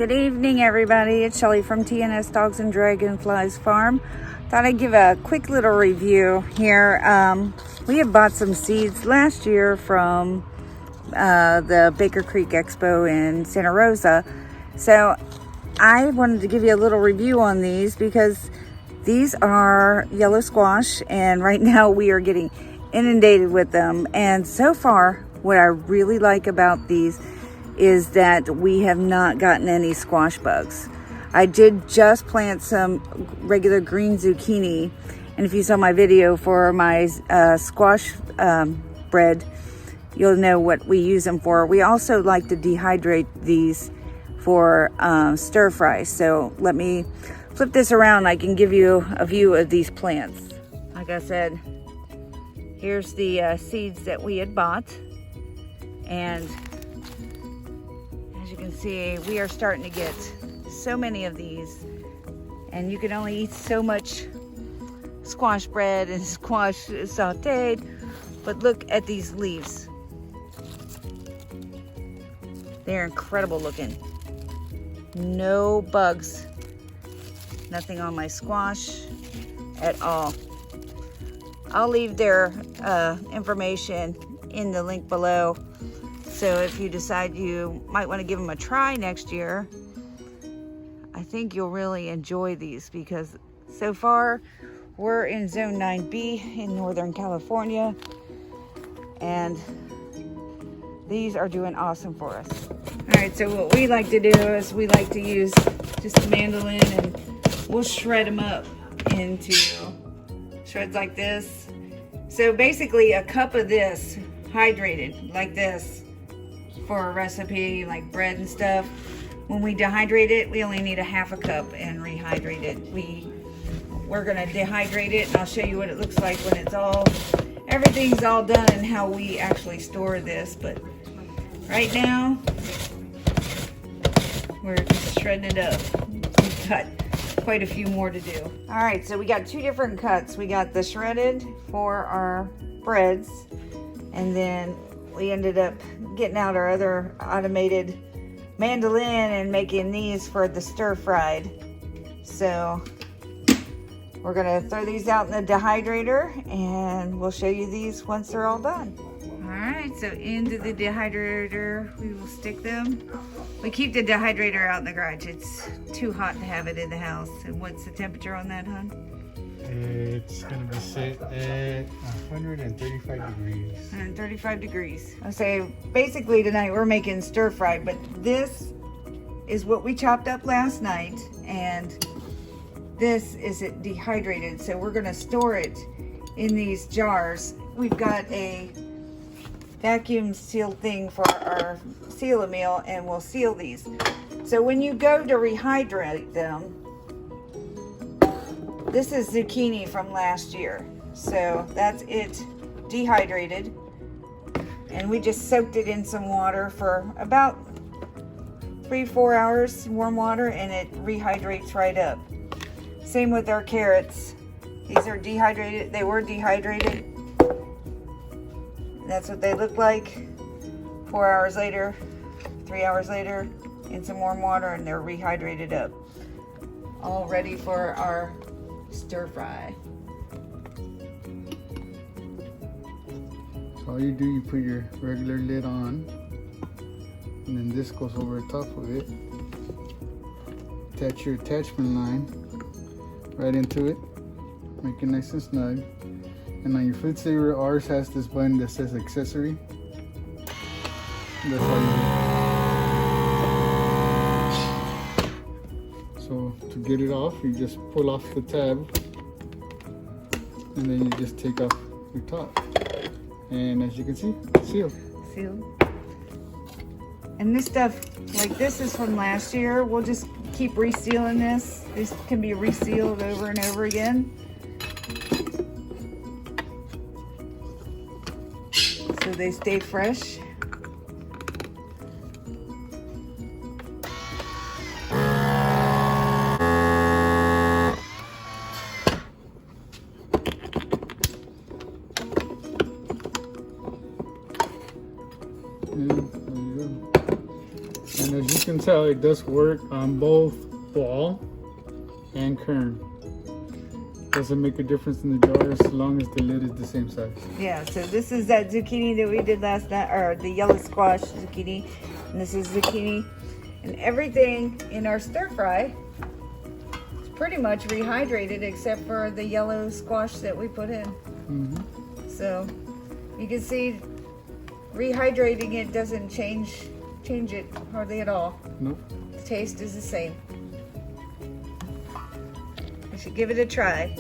Good evening, everybody. It's Shelly from TNS Dogs and Dragonflies Farm. Thought I'd give a quick little review here. We have bought some seeds last year from the Baker Creek Expo in Santa Rosa. So I wanted to give you a little review on these because these are yellow squash, and right now we are getting inundated with them. And so far, what I really like about these is that we have not gotten any squash bugs. I did just plant some regular green zucchini, and if you saw my video for my squash bread, you'll know what we use them for. We also like to dehydrate these for stir fry. So let me flip this around. I can give you a view of these plants. Like I said, here's the seeds that we had bought, and you can see we are starting to get so many of these, and you can only eat so much squash bread and squash sauteed, but look at these leaves. They're incredible looking. No bugs, nothing on my squash at all. I'll leave their information in the link below. So if you decide you might want to give them a try next year, I think you'll really enjoy these, because so far we're in Zone 9B in Northern California, and these are doing awesome for us. All right, so what we like to do is we like to use just a mandolin, and we'll shred them up into shreds like this. So basically a cup of this hydrated like this for a recipe like bread and stuff. When we dehydrate it, we only need a half a cup and rehydrate it. We're gonna dehydrate it, and I'll show you what it looks like when it's everything's all done and how we actually store this. But right now, we're just shredding it up. We've got quite a few more to do. All right, so we got two different cuts. We got the shredded for our breads, and then we ended up getting out our other automated mandolin and making these for the stir fried. So we're gonna throw these out in the dehydrator, and we'll show you these once they're all done. All right, so into the dehydrator we will stick them. We keep the dehydrator out in the garage. It's too hot to have it in the house. And what's the temperature on that, hon? It's going to be set at 135 degrees. 135 degrees. I say basically tonight we're making stir fry, but this is what we chopped up last night, and this is it dehydrated. So we're going to store it in these jars. We've got a vacuum sealed thing for our seal-a-meal, and we'll seal these. So when you go to rehydrate them, this is zucchini from last year. So that's it dehydrated, and we just soaked it in some water for about 3-4 hours, warm water, and it rehydrates right up. Same with our carrots. These are dehydrated. They were dehydrated. That's what they look like. 4 hours later, 3 hours later, in some warm water, and they're rehydrated up. All ready for our stir fry. So all you do, you put your regular lid on, and then this goes over the top of it. Attach your attachment line right into it. Make it nice and snug. And on your food saver, ours has this button that says accessory. That's all you do. So to get it off, you just pull off the tab, and then you just take off your top. And as you can see, sealed. Sealed. And this stuff, like this is from last year. We'll just keep resealing this. This can be resealed over and over again. So they stay fresh. And there you go. And And as you can tell, it does work on both ball and kern. Doesn't make a difference in the jar as long as the lid is the same size. Yeah, so this is that zucchini that we did last night, or the yellow squash zucchini. And this is zucchini. And everything in our stir fry is pretty much rehydrated except for the yellow squash that we put in. So you can see rehydrating it doesn't change it hardly at all. Nope. The taste is the same. You should give it a try.